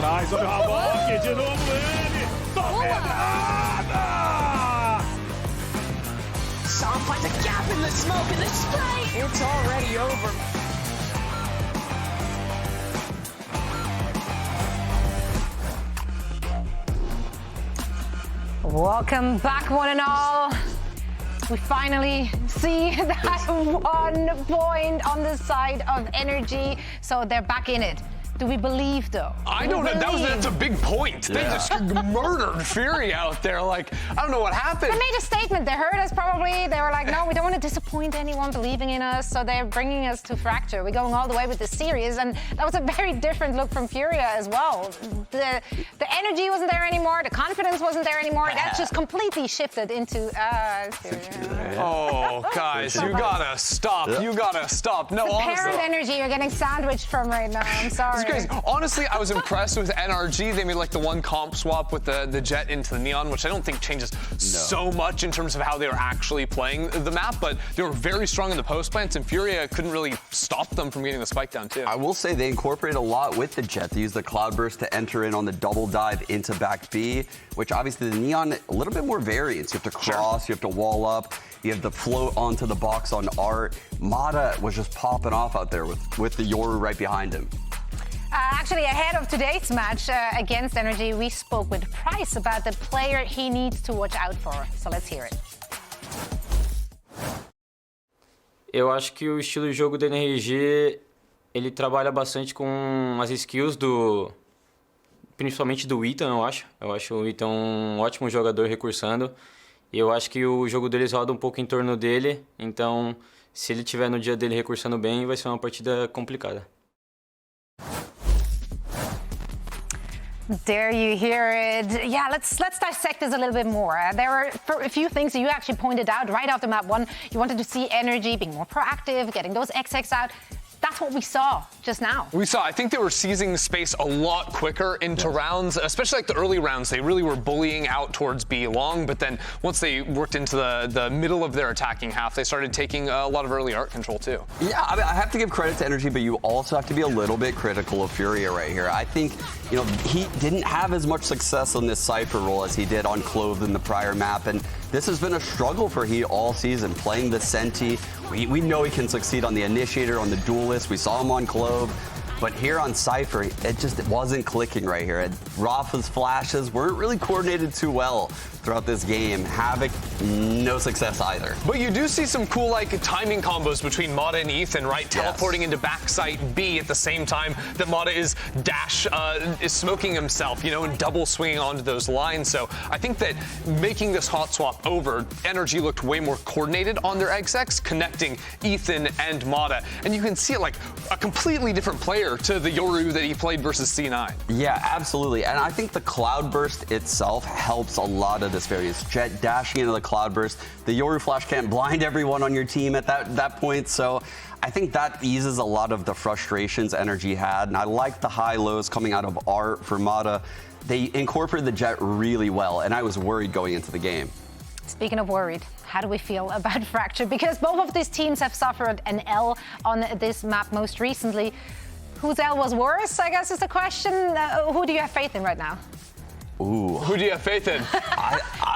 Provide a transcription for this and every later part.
trás, olha o Havok, de novo ele. Toma nada! Sam finds a gap in the smoke and the spray. It's already over. Welcome back, one and all. We finally see that 1 point on the side of NRG, so they're back in it. Do we believe, though? I don't know. That's a big point. Yeah. They just murdered Fury out there. Like, I don't know what happened. They made a statement. They heard us probably. They were like, no, we don't want to disappoint anyone believing in us, so they're bringing us to Fracture. We're going all the way with the series, and that was a very different look from Furia as well. The energy wasn't there anymore. The confidence wasn't there anymore. That just completely shifted into Furia. Oh, guys, you gotta stop. You gotta stop. No, honestly. Parent energy you're getting sandwiched from right now. I'm sorry. Crazy. Honestly, I was impressed with NRG. They made like the one comp swap with the Jet into the Neon, which I don't think changes so much in terms of how they were actually playing the map, but they were very strong in the post plants, and Furia couldn't really stop them from getting the spike down too. I will say they incorporate a lot with the Jet. They use the Cloudburst to enter in on the double dive into back B, which obviously the Neon, a little bit more variance. You have to cross, you have to wall up, you have to float onto the box on Art. Mata was just popping off out there with the Yoru right behind him. Actually, ahead of today's match against NRG, we spoke with Price about the player he needs to watch out for. So let's hear it. Eu acho que o estilo de jogo da NRG, ele trabalha bastante com as skills principalmente do Ethan, eu acho. Eu acho o Ethan um ótimo jogador recursando. E eu acho que o jogo deles roda um pouco em torno dele. Então, se ele tiver no dia dele recursando bem, vai ser uma partida complicada. There you hear it. Yeah, let's dissect this a little bit more. There were a few things that you actually pointed out right after map 1. You wanted to see NRG being more proactive, getting those XX out. That's what we saw just now. I think they were seizing the space a lot quicker into rounds, especially like the early rounds. They really were bullying out towards B long, but then once they worked into the middle of their attacking half, they started taking a lot of early art control too. Yeah, I mean, I have to give credit to NRG, but you also have to be a little bit critical of Furia right here. I think, he didn't have as much success on this Cypher role as he did on Clove in the prior map, and this has been a struggle for he all season, playing the Senti. We know he can succeed on the Initiator, on the Duelist. We saw him on Clove. But here on Cypher, it wasn't clicking right here. And Rafa's flashes weren't really coordinated too well throughout this game. Havoc, no success either. But you do see some cool timing combos between Mata and Ethan, right? Teleporting into backside B at the same time that Mata is smoking himself, and double swinging onto those lines. So I think that making this hot swap over, NRG looked way more coordinated on their XX, connecting Ethan and Mata. And you can see it like a completely different player to the Yoru that he played versus C9. Yeah, absolutely. And I think the Cloudburst itself helps a lot of this variance. Jet dashing into the Cloudburst. The Yoru flash can't blind everyone on your team at that point. So I think that eases a lot of the frustrations NRG had. And I like the high-lows coming out of Art for Mata. They incorporated the Jet really well, and I was worried going into the game. Speaking of worried, how do we feel about Fracture? Because both of these teams have suffered an L on this map most recently. Whose L was worse, I guess, is the question. Who do you have faith in right now? Ooh. Who do you have faith in?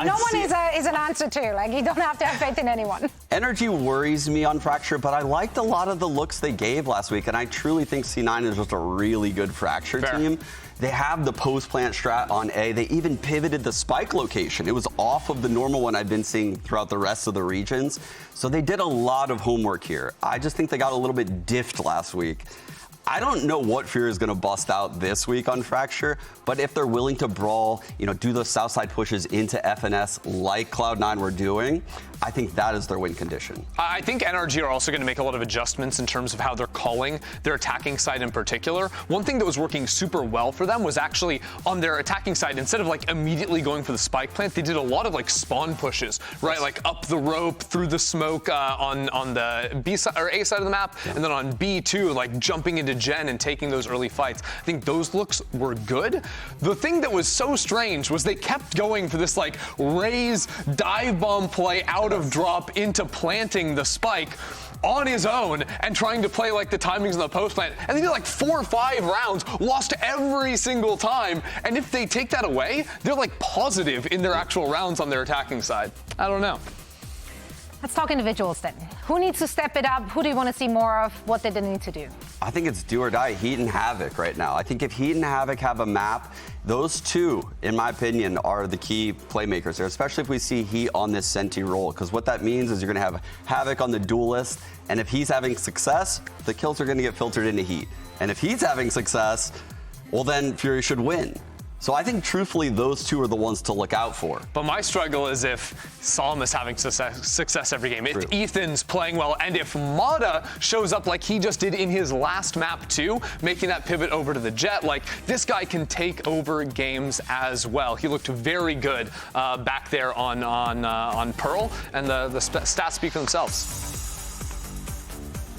No one is an answer to. Like, you don't have to have faith in anyone. NRG worries me on Fracture, but I liked a lot of the looks they gave last week, and I truly think C9 is just a really good Fracture team. They have the post-plant strat on A. They even pivoted the spike location. It was off of the normal one I've been seeing throughout the rest of the regions. So they did a lot of homework here. I just think they got a little bit diffed last week. I don't know what Fury is going to bust out this week on Fracture, but if they're willing to brawl, do those south side pushes into FNS like Cloud9 were doing, I think that is their win condition. I think NRG are also going to make a lot of adjustments in terms of how they're calling their attacking side in particular. One thing that was working super well for them was actually on their attacking side, instead of immediately going for the spike plant, they did a lot of spawn pushes, right? Like up the rope, through the smoke on the B side or A side of the map, and then on B too, jumping into Gen and taking those early fights. I think those looks were good. The thing that was so strange was they kept going for this raise dive bomb play out out of drop into planting the spike on his own and trying to play like the timings of the post plant. And they did like 4 or 5 rounds, lost every single time. And if they take that away, they're like positive in their actual rounds on their attacking side. I don't know. Let's talk individuals then. Who needs to step it up? Who do you want to see more of? What did they need to do? I think it's do or die, Heat and Havoc right now. I think if Heat and Havoc have a map, those two, in my opinion, are the key playmakers there, especially if we see Heat on this Senti roll, because what that means is you're going to have Havoc on the duelist, and if he's having success, the kills are going to get filtered into Heat. And if he's having success, well, then Fury should win. So I think, truthfully, those two are the ones to look out for. But my struggle is if Solemn is having success every game, if Ethan's playing well, and if Mata shows up like he just did in his last map too, making that pivot over to the Jet, like this guy can take over games as well. He looked very good back there on Pearl, and the stats speak for themselves.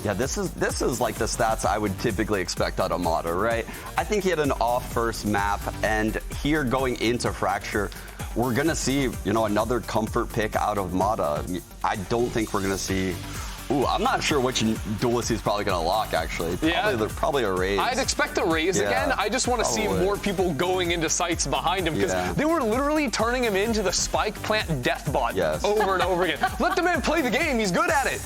Yeah, this is like the stats I would typically expect out of Mata, right? I think he had an off first map, and here going into Fracture, we're gonna see, another comfort pick out of Mata. I don't think we're gonna see. Ooh, I'm not sure which duelist he's probably gonna lock. Actually, probably a Raze. I'd expect a Raze again. I just want to see more people going into sites behind him, because they were literally turning him into the spike plant death bot over and over again. Let the man play the game. He's good at it.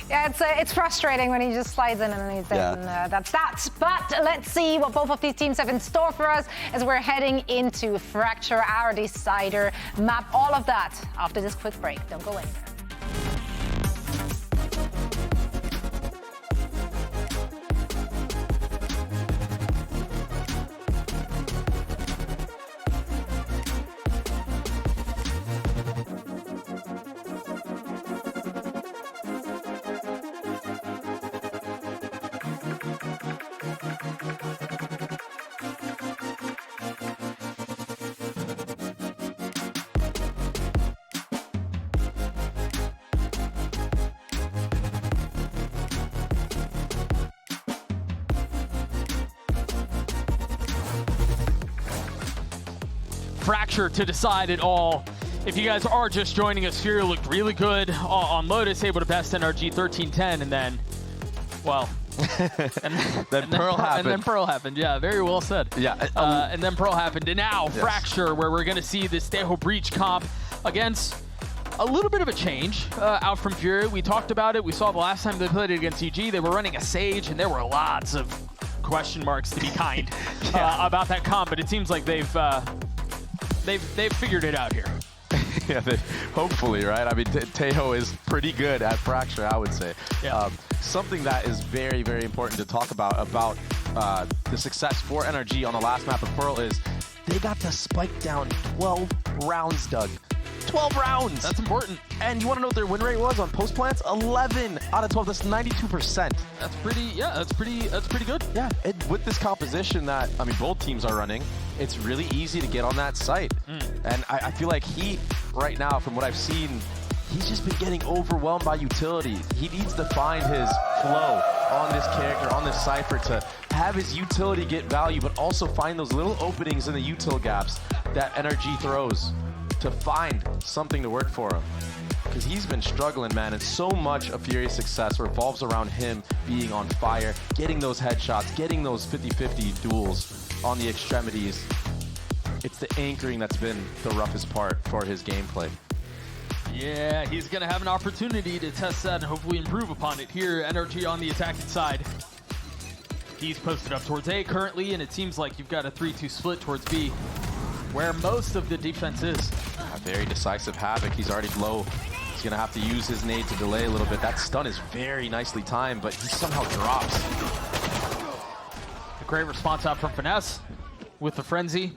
Yeah, it's frustrating when he just slides in underneath it, and that's that. But let's see what both of these teams have in store for us as we're heading into Fracture, our decider map. All of that after this quick break. Don't go anywhere. Fracture to decide it all. If you guys are just joining us, Fury looked really good on Lotus, able to best NRG 13-10, and then, well, then Pearl happened. And then Pearl happened. Yeah, very well said. Yeah. And then Pearl happened, and now Fracture, where we're going to see this Tejo Breach comp against a little bit of a change out from Fury. We talked about it. We saw the last time they played it against EG. They were running a Sage, and there were lots of question marks, to be kind, about that comp. But it seems like they've figured it out here. Yeah, hopefully, right? I mean, Tejo is pretty good at Fracture, I would say. Yeah. Something that is very, very important to talk about the success for NRG on the last map of Pearl is they got the spike down 12 rounds, Doug. 12 rounds! That's important. And you want to know what their win rate was on post plants? 11 out of 12. That's 92%. That's pretty good. Yeah, and with this composition that, I mean, both teams are running, it's really easy to get on that site. And I feel like he, right now, from what I've seen, he's just been getting overwhelmed by utility. He needs to find his flow on this character, on this Cypher, to have his utility get value, but also find those little openings in the util gaps that NRG throws to find something to work for him. Because he's been struggling, man, and so much of Fury's success revolves around him being on fire, getting those headshots, getting those 50-50 duels on the extremities. It's the anchoring that's been the roughest part for his gameplay. Yeah, he's going to have an opportunity to test that and hopefully improve upon it here. NRG on the attacking side. He's posted up towards A currently, and it seems like you've got a 3-2 split towards B, where most of the defense is. A very decisive Havoc. He's already low. He's going to have to use his nade to delay a little bit. That stun is very nicely timed, but he somehow drops. A great response out from Finesse with the Frenzy.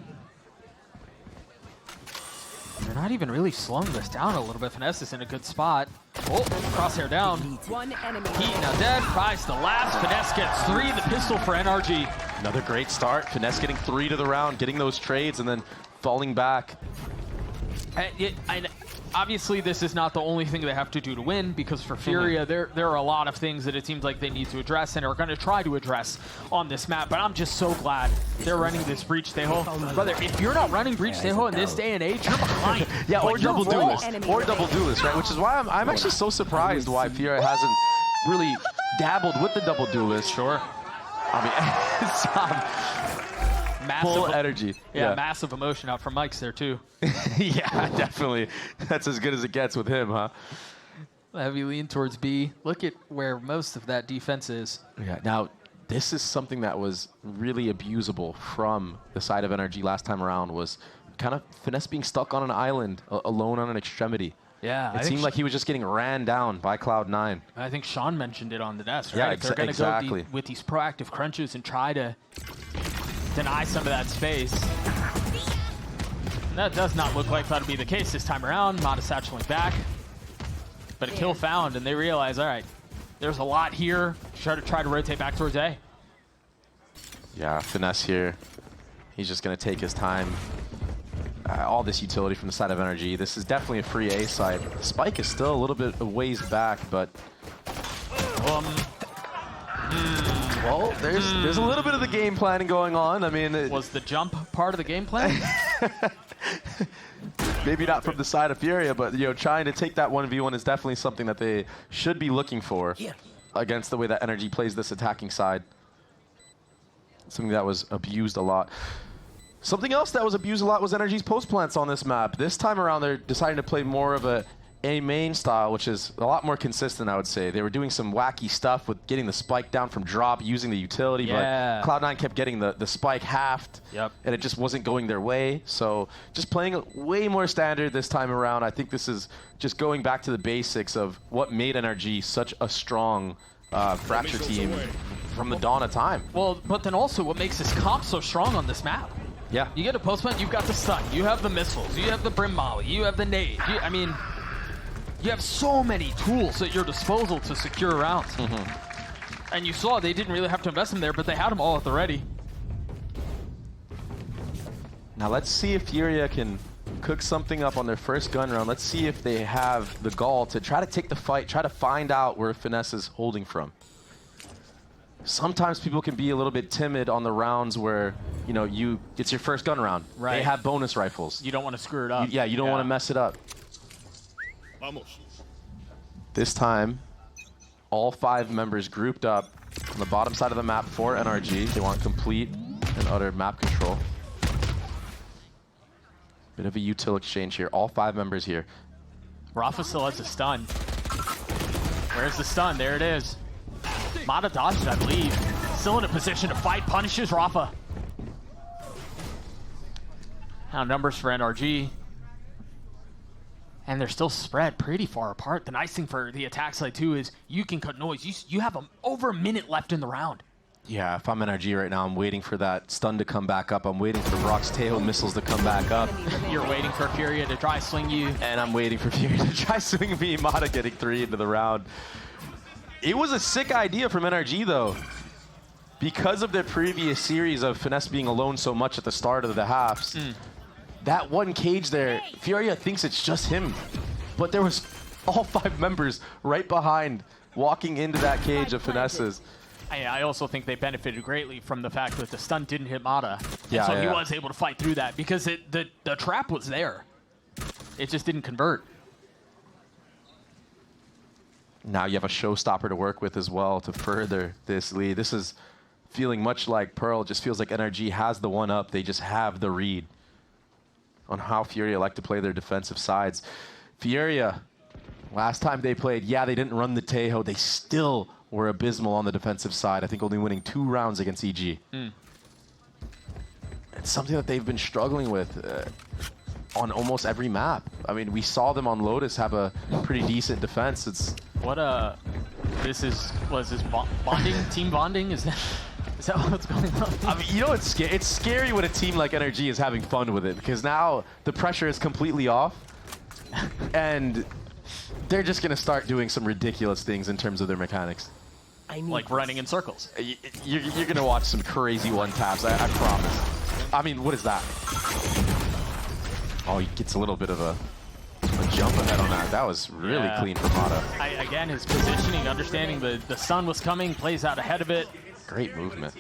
They're not even really slowing this down a little bit. Finesse is in a good spot. Oh, crosshair down. One enemy. Heat now dead. Prize the last. Finesse gets 3. The pistol for NRG. Another great start. Finesse getting 3 to the round, getting those trades, and then falling back. And obviously, this is not the only thing they have to do to win, because for Furia, there are a lot of things that it seems like they need to address and are going to try to address on this map. But I'm just so glad they're running this Breach Teho. Brother, if you're not running Breach Teho in this day and age, you're behind. Yeah, or Like, you're double raw. duelist. Or double duelist, right? Which is why I'm actually so surprised why Furia hasn't really dabbled with the double duelist. Sure. I mean, Massive, full energy. yeah, massive emotion out from Mike's there, too. Yeah, definitely. That's as good as it gets with him, huh? Heavy lean towards B. Look at where most of that defense is. Yeah. Now, this is something that was really abusable from the side of NRG last time around, was kind of Finesse being stuck on an island, alone on an extremity. Yeah, It seemed like he was just getting ran down by Cloud9. I think Sean mentioned it on the desk, right? Yeah, If they're going to exactly. go with these proactive crunches and try to deny some of that space. That does not look like that'll be the case this time around. Mata satcheling back. But a kill found, and they realize, all right, there's a lot here. Try to rotate back towards A. Yeah, Finesse here. He's just going to take his time. All this utility from the side of NRG. This is definitely a free A side. Spike is still a little bit a ways back, but well, there's a little bit of the game planning going on. I mean, Was the jump part of the game plan? maybe not from the side of Furia, but trying to take that 1v1 is definitely something that they should be looking for against the way that NRG plays this attacking side. Something that was abused a lot. Something else that was abused a lot was NRG's post plants on this map. This time around, they're deciding to play more of a main style, which is a lot more consistent, I would say. They were doing some wacky stuff with getting the spike down from drop, using the utility, but Cloud9 kept getting the spike halved, and it just wasn't going their way. So just playing way more standard this time around. I think this is just going back to the basics of what made NRG such a strong Fracture team from the dawn of time. Well, but then also what makes this comp so strong on this map? Yeah. You get a post plant, you've got the stun, you have the missiles, you have the Brim Molly, you have the nade. I mean, you have so many tools at your disposal to secure rounds. And you saw they didn't really have to invest them there, but they had them all at the ready. Now let's see if Furia can cook something up on their first gun round. Let's see if they have the gall to try to take the fight, try to find out where Finesse is holding from. Sometimes people can be a little bit timid on the rounds where, it's your first gun round. Right. They have bonus rifles. You don't want to screw it up. You don't want to mess it up. This time, all 5 members grouped up on the bottom side of the map for NRG. They want complete and utter map control. Bit of a util exchange here. All 5 members here. Rafa still has a stun. Where's the stun? There it is. Mata dodged it, I believe. Still in a position to fight, punishes Rafa. Now numbers for NRG. And they're still spread pretty far apart. The nice thing for the attack side too is you can cut noise. You have over a minute left in the round. Yeah, if I'm NRG right now, I'm waiting for that stun to come back up. I'm waiting for Brock's Teho missiles to come back up. You're waiting for Furia to try swing you. And I'm waiting for Furia to try swing me. Mata getting 3 into the round. It was a sick idea from NRG, though. Because of their previous series of Finesse being alone so much at the start of the halves, that one cage there, Furia thinks it's just him. But there was all 5 members right behind walking into that cage of Finesse's. I also think they benefited greatly from the fact that the stun didn't hit Mata. Yeah, so he was able to fight through that because the trap was there. It just didn't convert. Now you have a showstopper to work with as well to further this lead. This is feeling much like Pearl. It just feels like NRG has the one up. They just have the read on how Furia like to play their defensive sides. Furia, last time they played, they didn't run the Teho. They still were abysmal on the defensive side. I think only winning 2 rounds against EG. It's something that they've been struggling with on almost every map. I mean, we saw them on Lotus have a pretty decent defense. Was this bonding, team bonding? Is that what's going on? I mean, it's scary when a team like NRG is having fun with it, because now the pressure is completely off, and they're just gonna start doing some ridiculous things in terms of their mechanics. Like running in circles. You're gonna watch some crazy one taps, I promise. I mean, what is that? Oh, he gets a little bit of a jump ahead on that. That was really clean for Mata. Again, his positioning, understanding the sun was coming, plays out ahead of it. Great movement.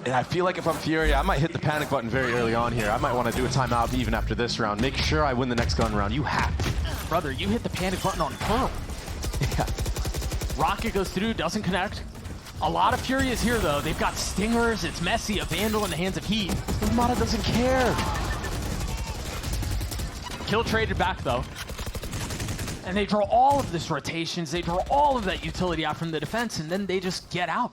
And I feel like if I'm Fury, I might hit the panic button very early on here. I might want to do a timeout even after this round. Make sure I win the next gun round. You have to. Brother, you hit the panic button on Pearl. Yeah. Rocket goes through, doesn't connect. A lot of Fury is here, though. They've got Stingers. It's messy. A Vandal in the hands of Heat. Mata doesn't care. Kill traded back, though. And they draw all of this rotations. They draw all of that utility out from the defense, and then they just get out.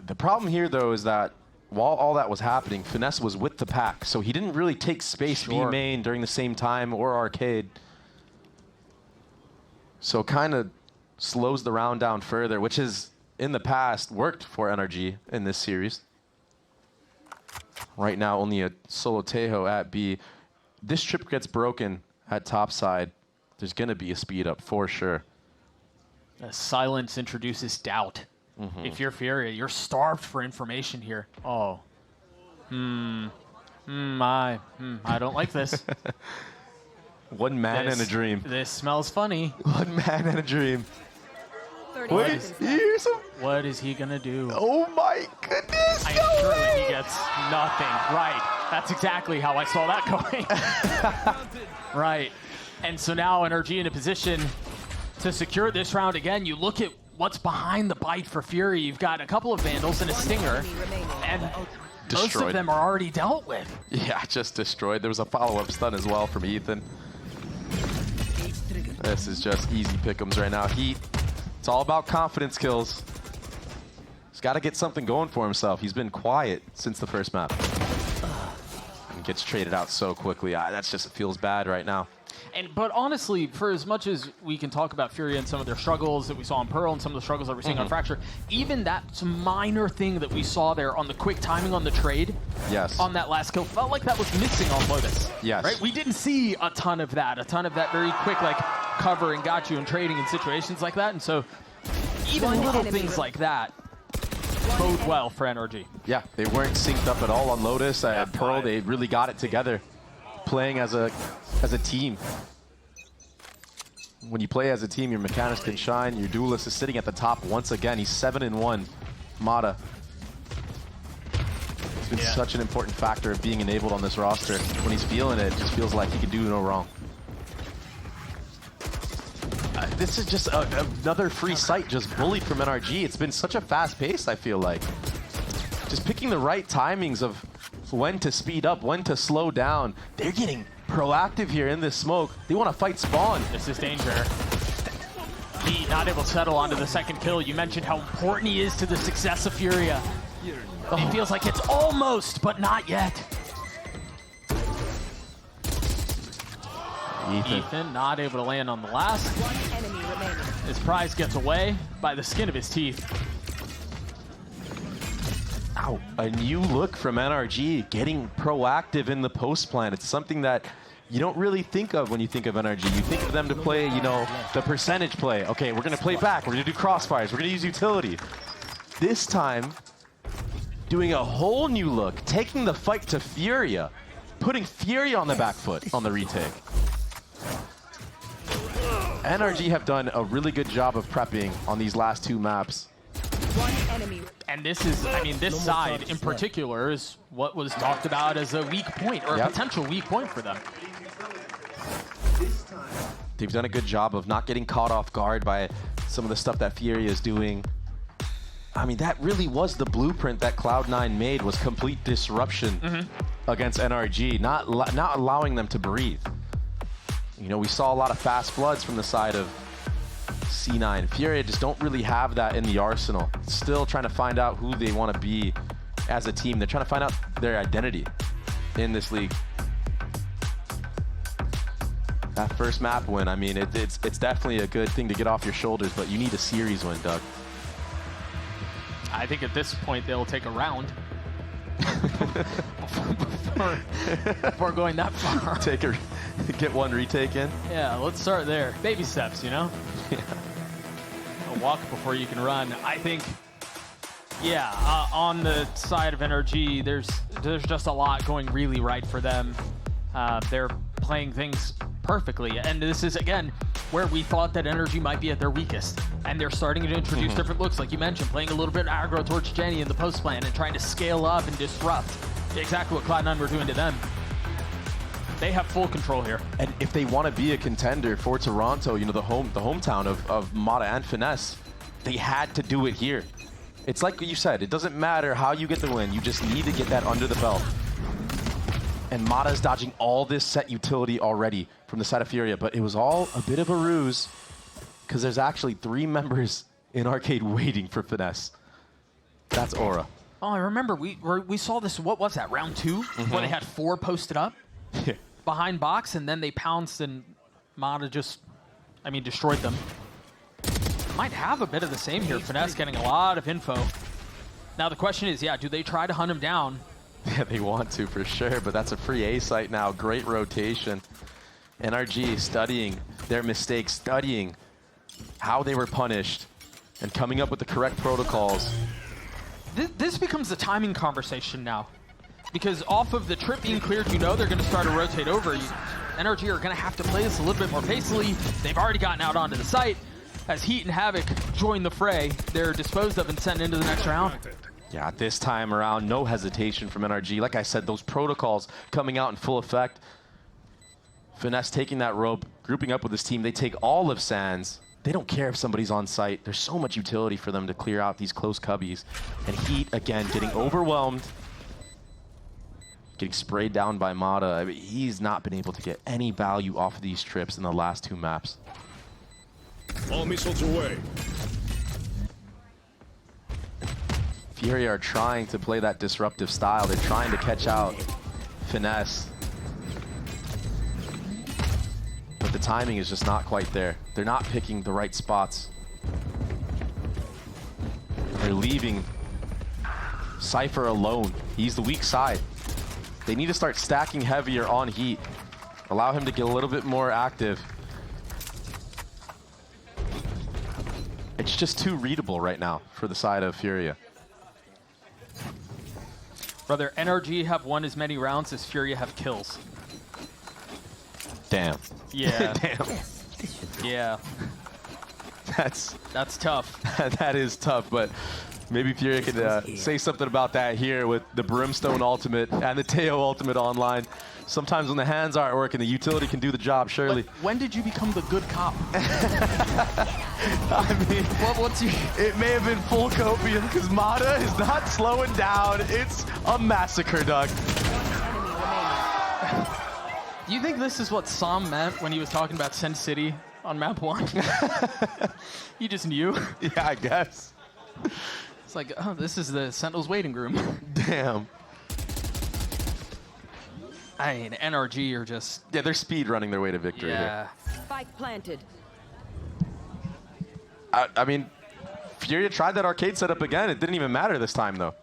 The problem here, though, is that while all that was happening, Finesse was with the pack, so he didn't really take space B main during the same time or arcade. So kind of slows the round down further, which has, in the past, worked for NRG in this series. Right now, only a solo Tejo at B. This trip gets broken at topside. There's going to be a speed up for sure. Silence introduces doubt. If you're Fury, you're starved for information here. Oh. I don't like this. One man and a dream. This smells funny. One man and a dream. Wait, here's some. What is he gonna do? Oh my goodness! I'm sure that he gets nothing. Right. That's exactly how I saw that going. Right. And so now NRG in a position to secure this round again. You look at what's behind the bite for Fury. You've got a couple of Vandals and a Stinger, and most of them are already dealt with. Yeah, just destroyed. There was a follow-up stun as well from Ethan. This is just easy pick'ems right now. Heat, it's all about confidence kills. He's got to get something going for himself. He's been quiet since the first map. And gets traded out so quickly. That's just, it feels bad right now. But honestly, for as much as we can talk about Fury and some of their struggles that we saw on Pearl and some of the struggles that we're seeing on Fracture, even that minor thing that we saw there on the quick timing on the trade, on that last kill, felt like that was missing on Lotus. Yes. Right? We didn't see a ton of that very quick, like, cover and got you and trading in situations like that. And so even little things like that bode well for NRG. Yeah, they weren't synced up at all on Lotus. At Pearl, they really got it together, playing as a team. When you play as a team, your mechanics can shine. Your duelist is sitting at the top once again. He's 7-1. Mata. It's been such an important factor of being enabled on this roster. When he's feeling it, it just feels like he can do no wrong. This is just another free site just bullied from NRG. It's been such a fast pace, I feel like. Just picking the right timings of when to speed up, when to slow down. They're getting proactive here in this smoke. They want to fight spawn. This is danger. He not able to settle onto the second kill. You mentioned how important he is to the success of Furia. It feels like it's almost, but not yet. Ethan not able to land on the last. His prize gets away by the skin of his teeth. Ow. A new look from NRG, getting proactive in the post plan. It's something that you don't really think of when you think of NRG. You think of them to play, you know, the percentage play. Okay, we're going to play back. We're going to do crossfires. We're going to use utility. This time, doing a whole new look, taking the fight to Furia, putting Furia on the back foot on the retake. NRG have done a really good job of prepping on these last two maps. And this is, I mean, this side in particular is what was talked about as a weak point, or a potential weak point for them. They've done a good job of not getting caught off guard by some of the stuff that Furia is doing. I mean, that really was the blueprint that Cloud9 made, was complete disruption against NRG, not allowing them to breathe. You know, we saw a lot of fast floods from the side of C9. Furia just don't really have that in the arsenal. Still trying to find out who they want to be as a team. They're trying to find out their identity in this league. That first map win, I mean, it's definitely a good thing to get off your shoulders, but you need a series win, Doug. I think at this point they'll take a round before going that far. Get one retake in. Yeah, let's start there. Baby steps, you know? Yeah. A walk before you can run. I think, yeah, on the side of NRG, there's There's just a lot going really right for them. They're playing things perfectly. And this is, again, where we thought that NRG might be at their weakest. And they're starting to introduce different looks, like you mentioned, playing a little bit aggro towards Jenny in the post plan and trying to scale up and disrupt. Exactly what Cloud9 were doing to them. They have full control here. And if they want to be a contender for Toronto, you know, the hometown of Mata and Finesse, they had to do it here. It's like you said, it doesn't matter how you get the win, you just need to get that under the belt. And Mata's dodging all this set utility already from the side of Furia, but it was all a bit of a ruse because there's actually 3 members in Arcade waiting for Finesse. That's Aura. Oh, I remember we saw this, what was that, round 2? Where they had 4 posted up behind box, and then they pounced and Mata just, destroyed them. Might have a bit of the same here. Finesse getting a lot of info. Now the question is, do they try to hunt him down? Yeah, they want to for sure, but that's a free A site now. Great rotation. NRG studying their mistakes, studying how they were punished, and coming up with the correct protocols. This becomes the timing conversation now. Because off of the trip being cleared, you know they're going to start to rotate over. NRG are going to have to play this a little bit more pacefully. They've already gotten out onto the site. As Heat and Havoc join the fray, they're disposed of and sent into the next round. Yeah, this time around, no hesitation from NRG. Like I said, those protocols coming out in full effect. Finesse taking that rope, grouping up with his team. They take all of Sands. They don't care if somebody's on site. There's so much utility for them to clear out these close cubbies. And Heat, again, getting overwhelmed. Getting sprayed down by Mata. He's not been able to get any value off of these trips in the last 2 maps. All missiles away. Fury are trying to play that disruptive style. They're trying to catch out Finesse. But the timing is just not quite there. They're not picking the right spots. They're leaving Cypher alone. He's the weak side. They need to start stacking heavier on Heat. Allow him to get a little bit more active. It's just too readable right now for the side of Furia. Brother, NRG have won as many rounds as Furia have kills. Damn. Yeah. Damn. Yeah. That's tough. That is tough, but maybe Furia could say something about that here with the Brimstone ultimate and the Teo ultimate online. Sometimes when the hands aren't working, the utility can do the job, surely. But when did you become the good cop? I mean, what's your... It may have been full copium because Mata is not slowing down. It's a massacre, Doug. Do you think this is what Sam meant when he was talking about Sin City on map 1? He just knew. Yeah, I guess. It's like, oh, this is the Sentinel's waiting room. Damn. I mean, NRG are just... Yeah, they're speed running their way to victory here. Spike planted. I mean, Furia tried that arcade setup again. It didn't even matter this time, though.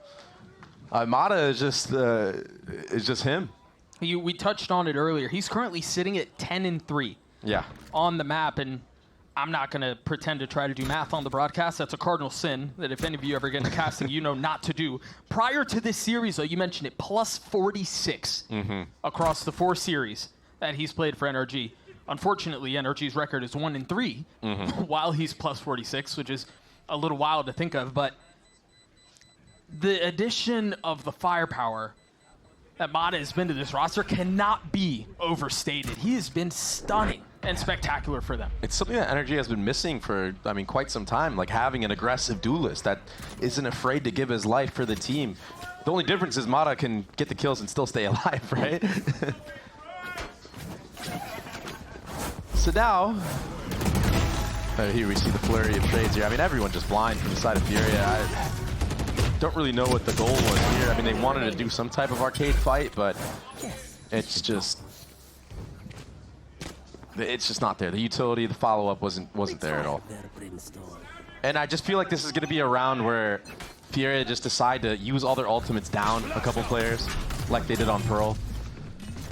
Mata is just him. We touched on it earlier. He's currently sitting at 10-3. Yeah. On the map, and I'm not going to pretend to try to do math on the broadcast. That's a cardinal sin that if any of you ever get into casting, you know not to do. Prior to this series, though, you mentioned it, plus 46 across the 4 series that he's played for NRG. Unfortunately, NRG's record is 1-3 while he's plus 46, which is a little wild to think of. But the addition of the firepower that Mata has been to this roster cannot be overstated. He has been stunning and spectacular for them. It's something that NRG has been missing for, quite some time, like having an aggressive duelist that isn't afraid to give his life for the team. The only difference is Mata can get the kills and still stay alive, right? So now, here we see the flurry of trades here. Everyone just blind from the side of Furia. I don't really know what the goal was here. They wanted to do some type of arcade fight, but it's just not there. The utility, the follow-up wasn't there at all. And I just feel like this is going to be a round where Furia just decide to use all their ultimates down a couple players, like they did on Pearl.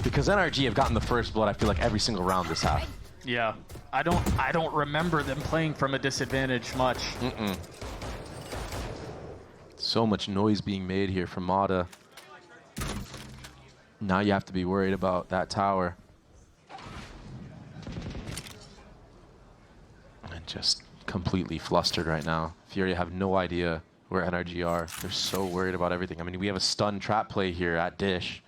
Because NRG have gotten the first blood, I feel like, every single round this half. Yeah, I don't remember them playing from a disadvantage much. So much noise being made here from Mata. Now you have to be worried about that tower. And just completely flustered right now. Fury have no idea where NRG are. They're so worried about everything. I mean, we have a stun trap play here at Dish.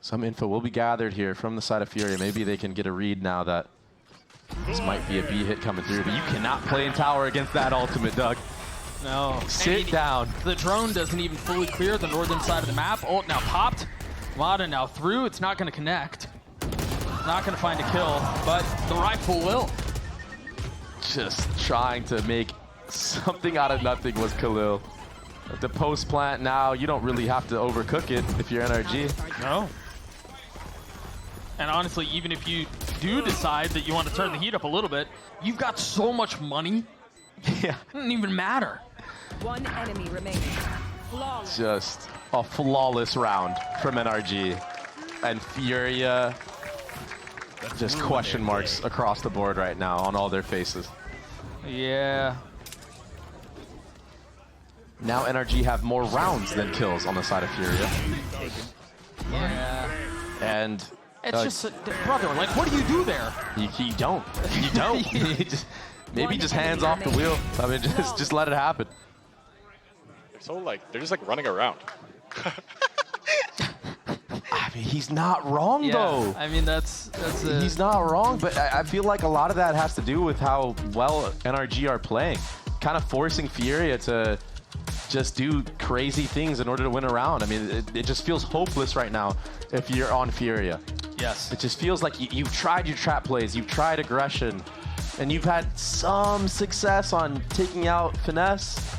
Some info will be gathered here from the side of Fury. Maybe they can get a read now that this might be a B hit coming through, but you cannot play in tower against that ultimate, Doug. No. Sit down. The drone doesn't even fully clear the northern side of the map. Ult now popped. Mada now through. It's not going to connect. Not going to find a kill, but the rifle will. Just trying to make something out of nothing was Khalil. At the post plant now, you don't really have to overcook it if you're NRG. No. And honestly, even if you do decide that you want to turn the heat up a little bit, you've got so much money. Yeah. It doesn't even matter. One enemy remaining. Flawless. Just a flawless round from NRG. And Furia, just question marks across the board right now on all their faces. Yeah. Now NRG have more rounds than kills on the side of Furia. Yeah. And It's just, brother, like, what do you do there? you don't. You don't. Maybe just hands off the wheel. I mean, just let it happen. They're just like running around. I mean, he's not wrong though. I mean, that's He's not wrong, but I feel like a lot of that has to do with how well NRG are playing. Kind of forcing Furia to just do crazy things in order to win a round. I mean, it just feels hopeless right now if you're on Furia. Yes. It just feels like you've tried your trap plays, you've tried aggression, and you've had some success on taking out Finesse.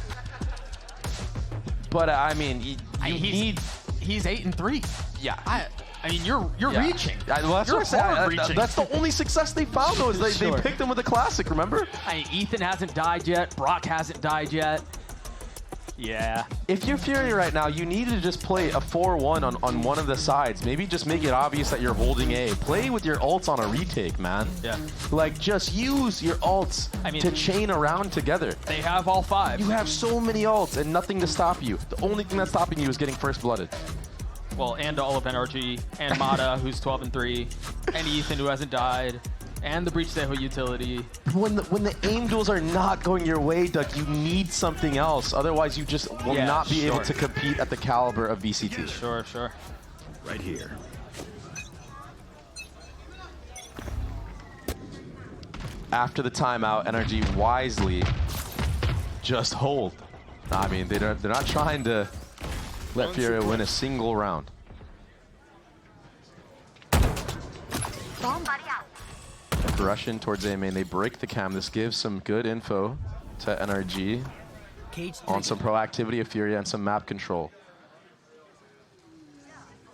But I mean, he's 8-3. Yeah. I mean, you're reaching. Well, that's You're what I'm hard saying. reaching. That's the only success they found, though, is they Sure. picked him with a classic, remember? I mean, Ethan hasn't died yet. Brock hasn't died yet. Yeah. If you're Fury right now, you need to just play a 4-1 on one of the sides. Maybe just make it obvious that you're holding A. Play with your ults on a retake, man. Yeah. Like, just use your ults to chain around together. They have all 5. You have so many ults and nothing to stop you. The only thing that's stopping you is getting first blooded. Well, and all of NRG, and Mada, who's 12-3, and Ethan, who hasn't died, and the Breach Deho utility. When the aim duels are not going your way, Doug, you need something else. Otherwise, you just will not be able to compete at the caliber of VCT. Sure. Right here. After the timeout, NRG wisely just hold. I mean, they're not trying to let Furia win a single round. Aggression towards A main. They break the cam. This gives some good info to NRG on some proactivity of Furia and some map control.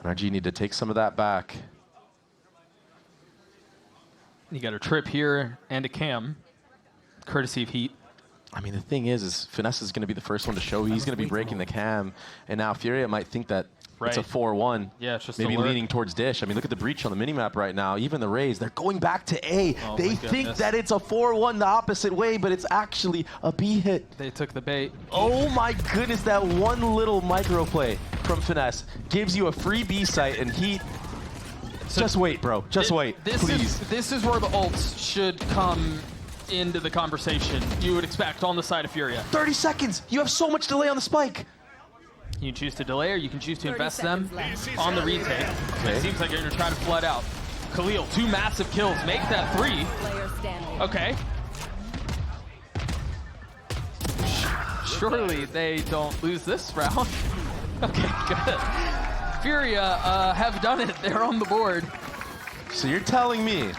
NRG need to take some of that back. You got a trip here and a cam, courtesy of Heat. I mean, the thing is Finesse is going to be the first one to show. He's going to be breaking the cam, and now Furia might think that it's a 4-1. Yeah, it's just maybe alert. leaning towards Dish. I mean, look at the breach on the minimap right now. Even the Rays, they're going back to A. Oh, they think that it's a 4-1 the opposite way, but it's actually a B hit. They took the bait. Oh my goodness, that one little micro play from Finesse gives you a free B site, and Heat. Just wait, bro. Just wait, please. This is where the ults should come into the conversation. You would expect on the side of Furia. 30 seconds. You have so much delay on the spike. You can choose to delay, or you can choose to invest them on the retake. It seems like you're going to try to flood out. Khalil, 2 massive kills. Make that 3. Player standing. Okay. Surely they don't lose this round. Okay, good. Furia have done it. They're on the board. So you're telling me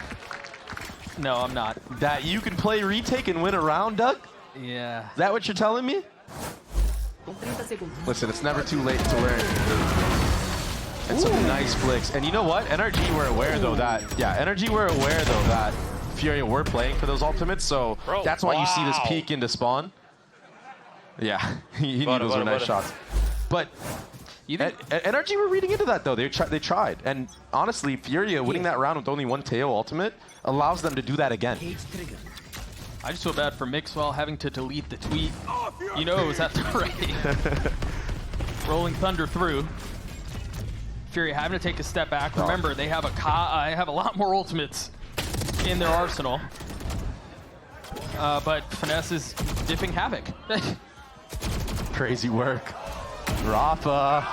No, I'm not. that you can play retake and win a round, Doug? Yeah. Is that what you're telling me? Listen, it's never too late to learn. And some nice flicks. And you know what? NRG were aware though that Furia were playing for those ultimates, so that's why you see this peek into spawn. Yeah, he knew those were nice shots. But NRG were reading into that though. They tried. And honestly, Furia winning that round with only 1 Teo ultimate allows them to do that again. I just feel bad for Mixwell having to delete the tweet. You know it was at the right. Rolling Thunder through. Fury having to take a step back. Remember, they have have a lot more ultimates in their arsenal. But Finesse is dipping Havoc. Crazy work. Rafa.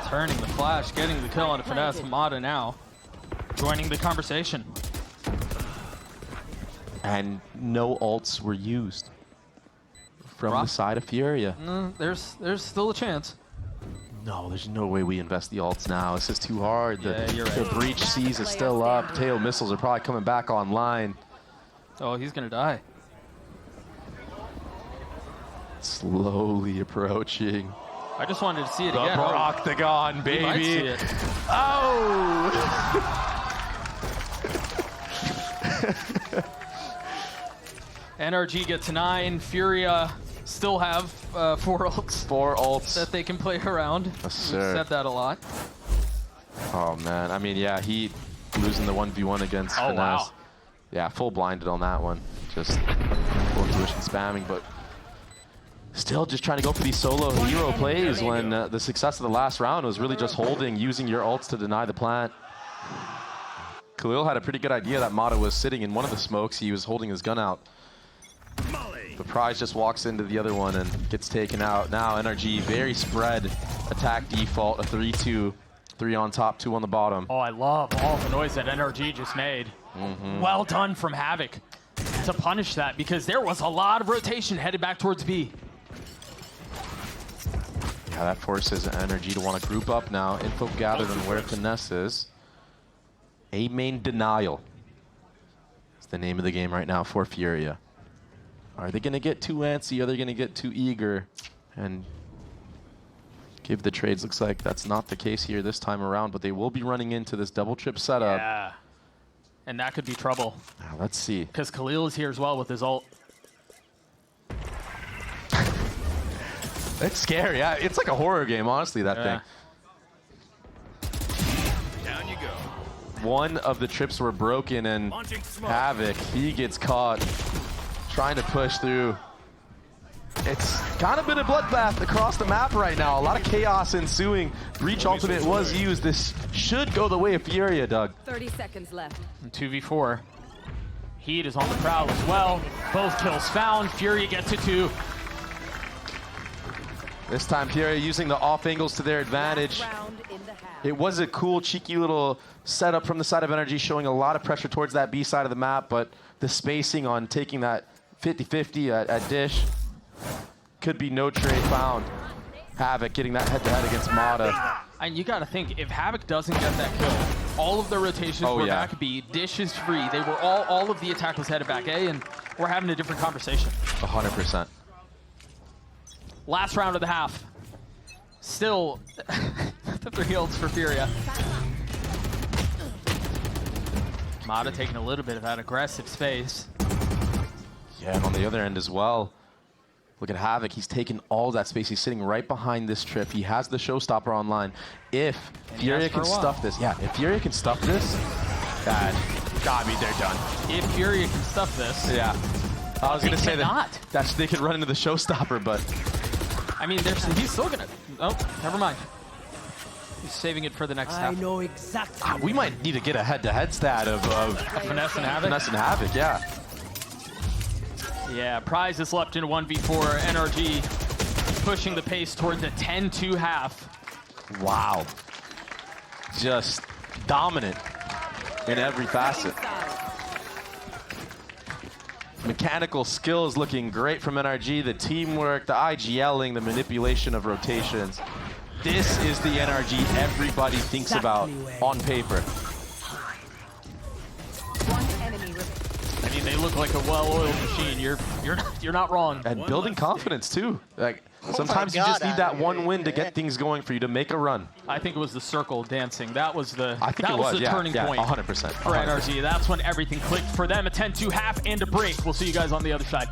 Turning the flash, getting the kill on Finesse. Mata now joining the conversation. And no ults were used from the side of Furia. There's still a chance. No, there's no way we invest the ults now. It's just too hard. Yeah, you're right. The breach seas is still up. Tail missiles are probably coming back online. Oh, he's gonna die. Slowly approaching. I just wanted to see it The again. Octagon, baby. You might see it. Oh! NRG gets 9. Furia still have 4 ults. 4 ults. That they can play around. Yes, We've sir. said that a lot. Oh, man. I mean, yeah, he losing the 1v1 against Finesse. Wow. Yeah, full blinded on that one. Just full intuition spamming, but still just trying to go for these solo hero plays when the success of the last round was really just holding, using your ults to deny the plant. Khalil had a pretty good idea that Mata was sitting in one of the smokes. He was holding his gun out. But Prize just walks into the other one and gets taken out. Now NRG, very spread attack default, a 3-2. 3 on top, 2 on the bottom. Oh, I love all the noise that NRG just made. Well done from Havoc to punish that, because there was a lot of rotation headed back towards B. Yeah, that forces NRG to want to group up now. Info gathered on where Finesse is. A main denial. It's the name of the game right now for Furia. Are they going to get too antsy? Are they going to get too eager? And give the trades. Looks like that's not the case here this time around, but they will be running into this double trip setup. Yeah. And that could be trouble. Now, let's see. Because Khalil is here as well with his ult. It's scary. Yeah, it's like a horror game, honestly, that thing. Down you go. One of the trips were broken, and Havoc, he gets caught trying to push through. It's kind of been a bloodbath across the map right now. A lot of chaos ensuing. Breach ultimate was used. This should go the way of Furia, Doug. 30 seconds left. And 2v4. Heat is on the prowl as well. Both kills found. Furia gets it too. This time Furia using the off angles to their advantage. Round in the half. It was a cool, cheeky little setup from the side of NRG, showing a lot of pressure towards that B side of the map, but the spacing on taking that 50-50 at Dish could be no trade found. Havoc getting that head-to-head against Mata. And you got to think, if Havoc doesn't get that kill, all of the rotations were back B. Dish is free. They were all of the attack was headed back A, and we're having a different conversation. 100%. Last round of the half. Still, the 3 ults for Furia. Mata taking a little bit of that aggressive space. Yeah, and on the other end as well, look at Havoc. He's taken all that space. He's sitting right behind this trip. He has the showstopper online. If Furia can stuff this, if Furia can stuff this, they're done. If Furia can stuff this. Yeah. I was going to say cannot. that they could run into the showstopper, but I mean, he's still going to. Oh, never mind. He's saving it for the next half. I know exactly. we might need to get a head-to-head stat of Finesse and Havoc. Finesse and Havoc, yeah. Yeah, Prize is left in 1v4. NRG pushing the pace towards a 10-2 half. Wow. Just dominant in every facet. Mechanical skills looking great from NRG. The teamwork, the IGLing, the manipulation of rotations. This is the NRG everybody thinks about on paper. One enemy remaining. I mean, they look like a well-oiled machine. You're not wrong. And building confidence too. Like sometimes you just need that one win to get things going for you to make a run. I think it was the circle dancing. That was the turning point 100%. for NRG. That's when everything clicked for them. A 10-2 half and a break. We'll see you guys on the other side.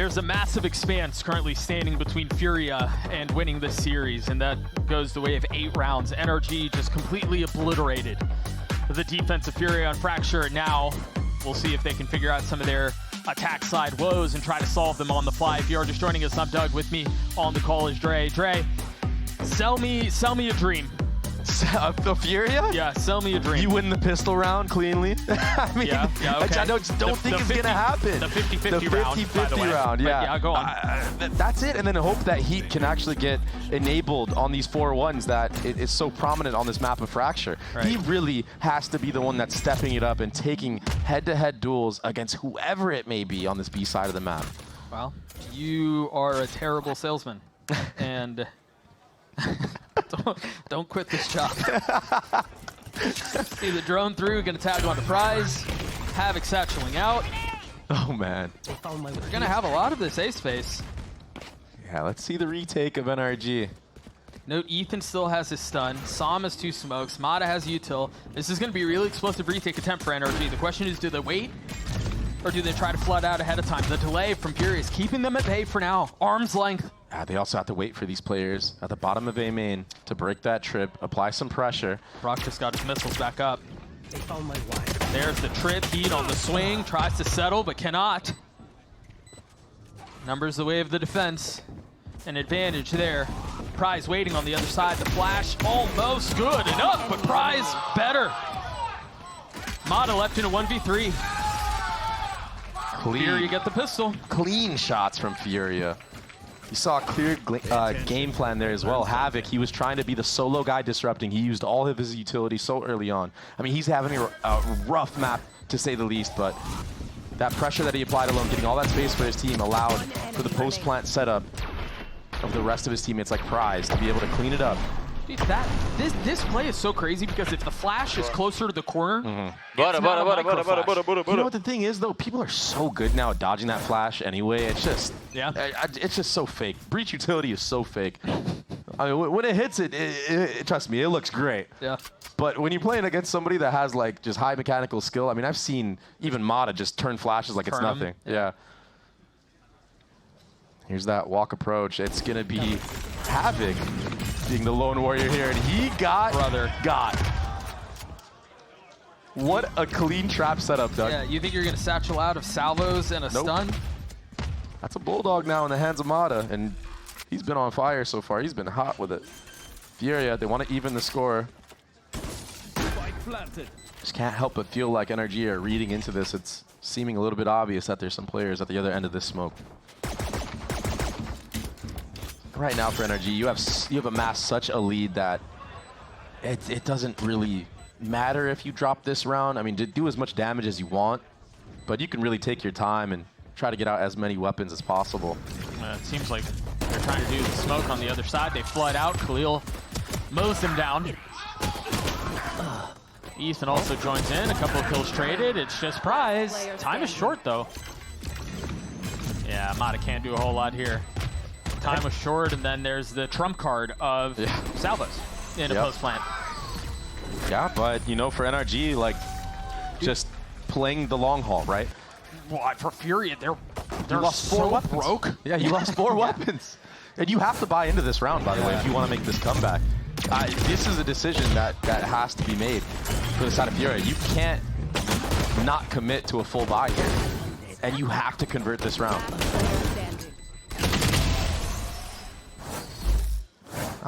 There's a massive expanse currently standing between Furia and winning this series, and that goes the way of 8 rounds. NRG just completely obliterated the defense of Furia on Fracture. Now we'll see if they can figure out some of their attack side woes and try to solve them on the fly. If you are just joining us, I'm Doug. With me on the call is Dre. Dre, sell me a dream. The Furia? Yeah, sell me a dream. You win the pistol round cleanly. I mean, yeah, okay. I don't think it's going to happen. The 50-50 round, 50-50 round, yeah. Yeah, go on. That's it, and then hope that Heat can actually get enabled on these 4-1s that is so prominent on this map of Fracture. Right. He really has to be the one that's stepping it up and taking head-to-head duels against whoever it may be on this B side of the map. Well, you are a terrible salesman, and don't quit this job. See the drone through, gonna tag on to Prize. Havoc satcheling out. Oh man. We're gonna have a lot of this A space. Yeah, let's see the retake of NRG. Note Ethan still has his stun. Sam has 2 smokes. Mata has util. This is gonna be a really explosive retake attempt for NRG. The question is, do they wait? Or do they try to flood out ahead of time? The delay from Fury is keeping them at bay for now. Arm's length. They also have to wait for these players at the bottom of A main to break that trip, apply some pressure. Brock just got his missiles back up. There's the trip, Heat on the swing, tries to settle, but cannot. Numbers the way of the defense. An advantage there. Prize waiting on the other side. The flash almost good enough, but Prize better. Mata left in a 1v3. Here you get the pistol. Clean shots from Furia. You saw a clear game plan there as well. Havoc, he was trying to be the solo guy disrupting. He used all of his utility so early on. I mean, he's having a rough map, to say the least, but that pressure that he applied alone, getting all that space for his team, allowed for the post-plant setup of the rest of his teammates like Prize to be able to clean it up. Dude, this play is so crazy because if the flash is closer to the corner, You know what the thing is, though? People are so good now at dodging that flash anyway. It's just, it's just so fake. Breach utility is so fake. I mean, when it hits trust me, it looks great. Yeah. But when you're playing against somebody that has like just high mechanical skill, I mean, I've seen even Mata just turn flashes like it's nothing. Yeah. Here's that walk approach. It's gonna be Havoc being the lone warrior here, and he got. What a clean trap setup, Doug. Yeah, you think you're gonna satchel out of salvos and a stun? That's a bulldog now in the hands of Mata, and he's been on fire so far. He's been hot with it. Furia, they want to even the score. Just can't help but feel like NRG are reading into this. It's seeming a little bit obvious that there's some players at the other end of this smoke. Right now for NRG, you have amassed such a lead that it doesn't really matter if you drop this round. I mean, do as much damage as you want, but you can really take your time and try to get out as many weapons as possible. It seems like they're trying to do the smoke on the other side. They flood out. Khalil mows them down. Ethan also joins in. A couple of kills traded. It's just Prize. Time is short, though. Yeah, Mata can't do a whole lot here. Time was short, and then there's the trump card of salvos in a post-plant. Yeah, but, you know, for NRG, like, just playing the long haul, right? Well, for Furia, they're lost so 4 weapons. broke. Yeah, you lost 4 weapons. And you have to buy into this round, by the way, if you want to make this comeback. This is a decision that has to be made for the side of Furia. You can't not commit to a full buy here. And you have to convert this round.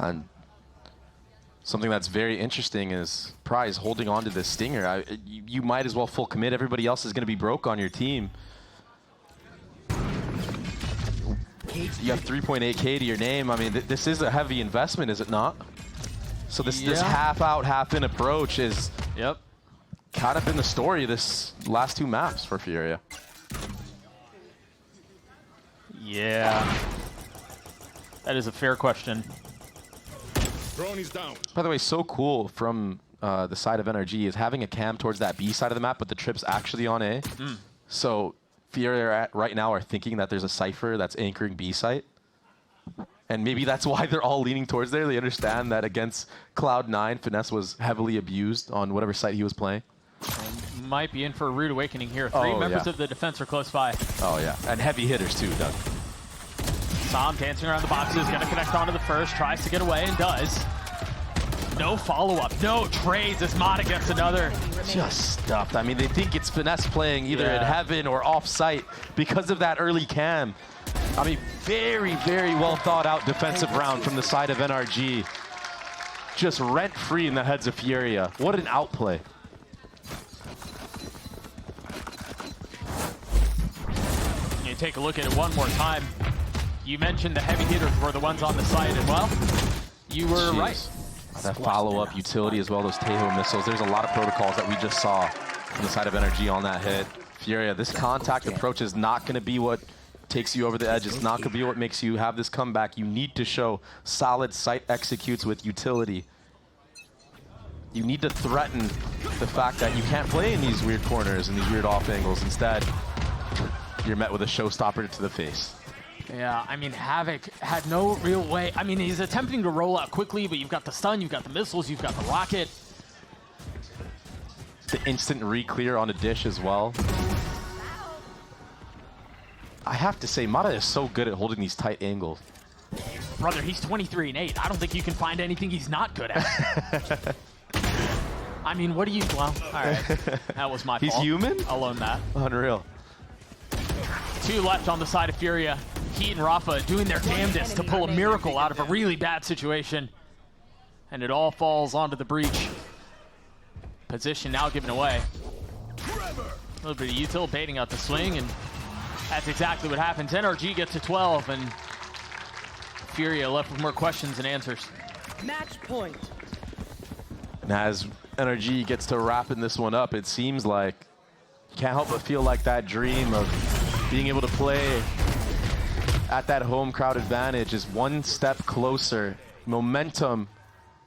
And something that's very interesting is Prize holding on to this Stinger. You might as well full commit. Everybody else is going to be broke on your team. You have 3.8K to your name. I mean, this is a heavy investment, is it not? So this half out, half in approach is kind of been the story of this last 2 maps for Furia. Yeah. That is a fair question. Drone is down. By the way, so cool from the side of NRG is having a cam towards that B side of the map, but the trip's actually on A. So Furia right now are thinking that there's a Cypher that's anchoring B site. And maybe that's why they're all leaning towards there. They understand that against Cloud9, Finesse was heavily abused on whatever site he was playing. And might be in for a rude awakening here. Three members of the defense are close by. Oh, yeah. And heavy hitters, too, Doug. Sam dancing around the boxes, going to connect onto the first, tries to get away and does. No follow-up, no trades as Mata gets another. Just stuffed. I mean, they think it's finesse playing either in heaven or off-site because of that early cam. I mean, very, very well thought out defensive round from the side of NRG. Just rent-free in the heads of Furia. What an outplay. You take a look at it one more time. You mentioned the heavy hitters were the ones on the side, and well, you were right. That follow-up utility as well, those Tejo missiles. There's a lot of protocols that we just saw from the side of NRG on that hit. Furia, this contact approach is not going to be what takes you over the edge. It's not going to be what makes you have this comeback. You need to show solid site executes with utility. You need to threaten the fact that you can't play in these weird corners and these weird off angles. Instead, you're met with a showstopper to the face. Yeah, I mean, Havoc had no real way. I mean, he's attempting to roll out quickly, but you've got the stun, you've got the missiles, you've got the rocket. The instant re-clear on a dish as well. I have to say, Mata is so good at holding these tight angles. Brother, he's 23-8. I don't think you can find anything he's not good at. I mean, what do you... Well, all right. That was my fault. He's human? I'll own that. Unreal. 2 left on the side of Furia. Heat and Rafa doing their damnedest to pull a miracle out of a really bad situation. And it all falls onto the breach. Position now given away. A little bit of util baiting out the swing, and that's exactly what happens. NRG gets to 12, and Furia left with more questions than answers. Match point. And as NRG gets to wrapping this one up, it seems like you can't help but feel like that dream of being able to play at that home crowd advantage is one step closer. Momentum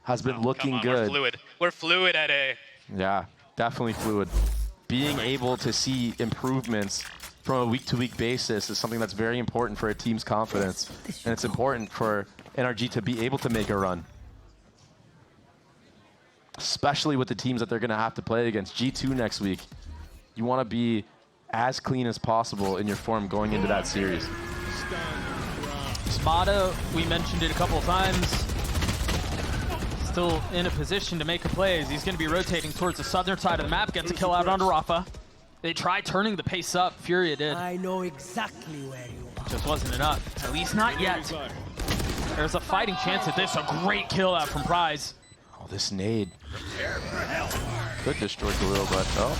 has been looking good. We're fluid at A. Yeah, definitely fluid. Being able to see improvements from a week-to-week basis is something that's very important for a team's confidence. And it's important for NRG to be able to make a run. Especially with the teams that they're going to have to play against. G2 next week. You want to be as clean as possible in your form going into that series. Mata, we mentioned it a couple of times. Still in a position to make a play as he's going to be rotating towards the southern side of the map. Gets a kill out onto Rafa. They tried turning the pace up. Furia did. I know exactly where you are. Just wasn't enough. At least not yet. There's a fighting chance at this. A great kill out from Prize. Oh, this nade. Could destroy Khalil, but oh.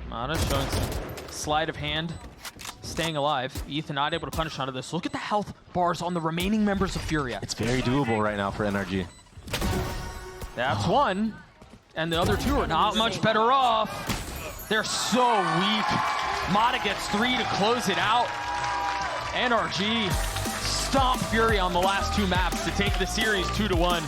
Mata showing some sleight of hand. Staying alive. Ethan not able to punish onto this. Look at the health bars on the remaining members of Furia. It's very doable right now for NRG. That's one. And the other 2 are not much better off. They're so weak. Mata gets 3 to close it out. NRG stomp Furia on the last 2 maps to take the series 2-1.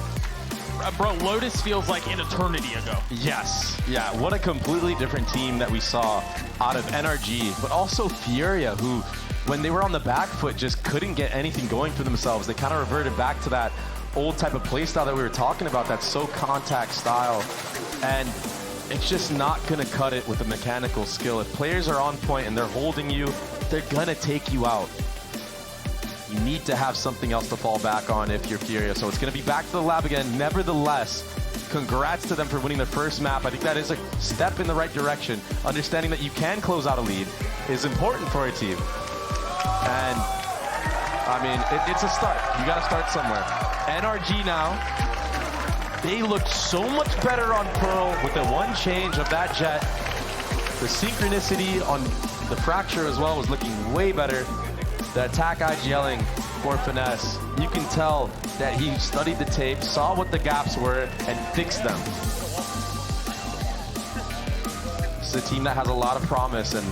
Bro, Lotus feels like an eternity ago. Yes. Yeah, what a completely different team that we saw out of NRG, but also Furia, who, when they were on the back foot, just couldn't get anything going for themselves. They kind of reverted back to that old type of play style that we were talking about, that so contact style. And it's just not going to cut it with the mechanical skill. If players are on point and they're holding you, they're going to take you out. You need to have something else to fall back on if you're Furia. So it's going to be back to the lab again. Nevertheless, congrats to them for winning their first map. I think that is a step in the right direction. Understanding that you can close out a lead is important for a team. And, I mean, it's a start. You got to start somewhere. NRG now, they looked so much better on Pearl with the one change of that jet. The synchronicity on the Fracture as well was looking way better. The attack IGLing for Finesse, you can tell that he studied the tape, saw what the gaps were, and fixed them. It's a team that has a lot of promise, and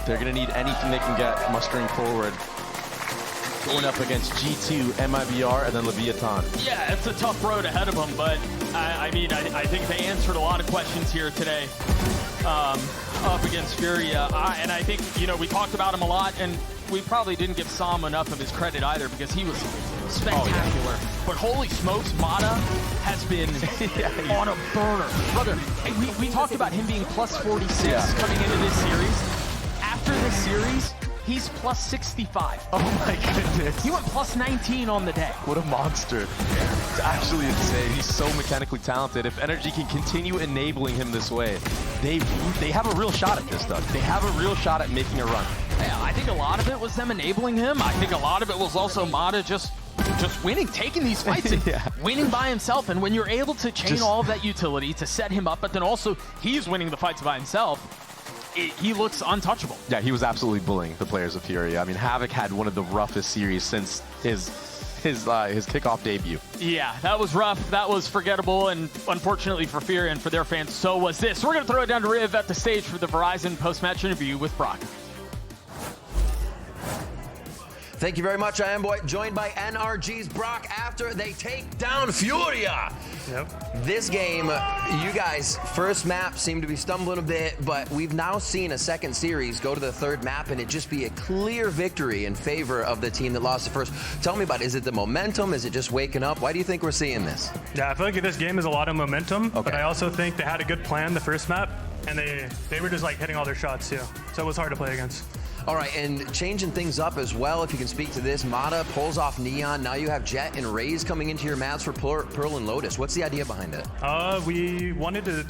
they're going to need anything they can get mustering forward. Going up against G2, MIBR, and then Leviathan. Yeah, it's a tough road ahead of them, but I mean, I think they answered a lot of questions here today. Up against Furia, and I think, you know, we talked about him a lot, and we probably didn't give Sam enough of his credit either, because he was spectacular. But holy smokes, Mata has been on a burner. Brother, hey, we talked about him being plus 46 coming into this series. After this series, he's plus 65. Oh my goodness. He went plus 19 on the day. What a monster. It's actually insane. He's so mechanically talented. If NRG can continue enabling him this way, they have a real shot at this, Doug. They have a real shot at making a run. Yeah, I think a lot of it was them enabling him. I think a lot of it was also Mata just winning, taking these fights and winning by himself. And when you're able to chain all of that utility to set him up, but then also he's winning the fights by himself, he looks untouchable. Yeah, he was absolutely bullying the players of Furia. I mean, Havoc had one of the roughest series since his kickoff debut. Yeah, that was rough. That was forgettable. And unfortunately for Furia and for their fans, so was this. We're going to throw it down to Riv at the stage for the Verizon post-match interview with Brock. Thank you very much. I am joined by NRG's Brock after they take down Furia. Yep. This game, you guys, first map seemed to be stumbling a bit, but we've now seen a second series go to the third map and it just be a clear victory in favor of the team that lost the first. Tell me about it. Is it the momentum? Is it just waking up? Why do you think we're seeing this? Yeah, I feel like this game is a lot of momentum, but I also think they had a good plan the first map, and they were just like hitting all their shots too. So it was hard to play against. All right, and changing things up as well, if you can speak to this, Mata pulls off Neon. Now you have Jet and Raze coming into your maps for Pearl and Lotus. What's the idea behind it? We wanted to,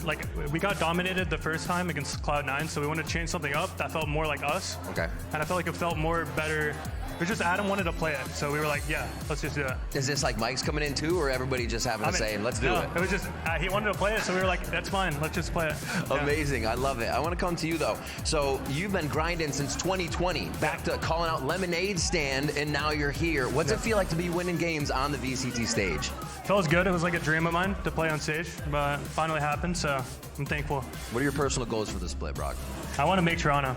we got dominated the first time against Cloud9, so we wanted to change something up that felt more like us. Okay. And I felt like it felt more better. It was just Adam wanted to play it, so we were like, yeah, let's just do it. Is this like Mike's coming in too, or everybody just having a say and let's do it? It was just, he wanted to play it, so we were like, that's fine, let's just play it. Yeah. Amazing, I love it. I want to come to you though. So you've been grinding since 2020, back to calling out Lemonade Stand, and now you're here. What's it feel like to be winning games on the VCT stage? Feels good. It was like a dream of mine to play on stage, but it finally happened, so I'm thankful. What are your personal goals for the split, Brock? I want to make Toronto.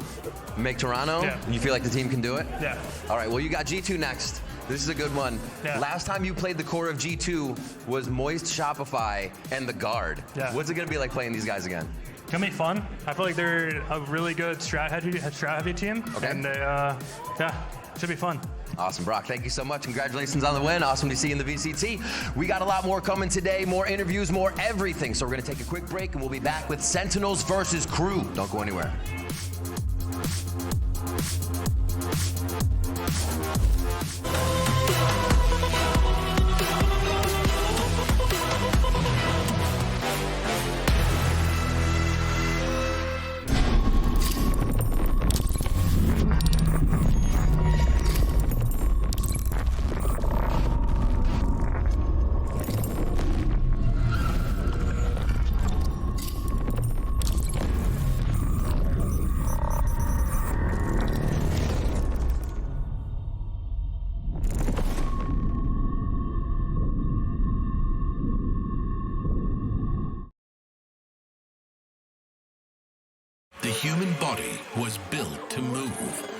Make Toronto? Yeah. You feel like the team can do it? Yeah. All right, well, you got G2 next. This is a good one. Yeah. Last time you played the core of G2 was Moist, Shopify, and the Guard. Yeah. What's it going to be like playing these guys again? It's going to be fun. I feel like they're a really good strat-heavy team. Okay. And they, should be fun. Awesome, Brock. Thank you so much. Congratulations on the win. Awesome to see you in the VCT. We got a lot more coming today, more interviews, more everything. So we're going to take a quick break, and we'll be back with Sentinels versus Crew. Don't go anywhere. The human body was built to move,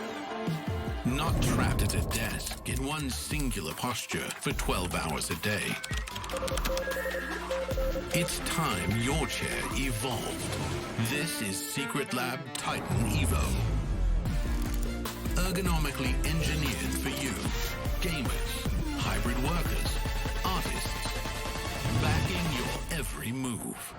not trapped at a desk in one singular posture for 12 hours a day. It's time your chair evolved. This is Secret Lab Titan Evo. Ergonomically engineered for you, gamers, hybrid workers, artists, backing your every move.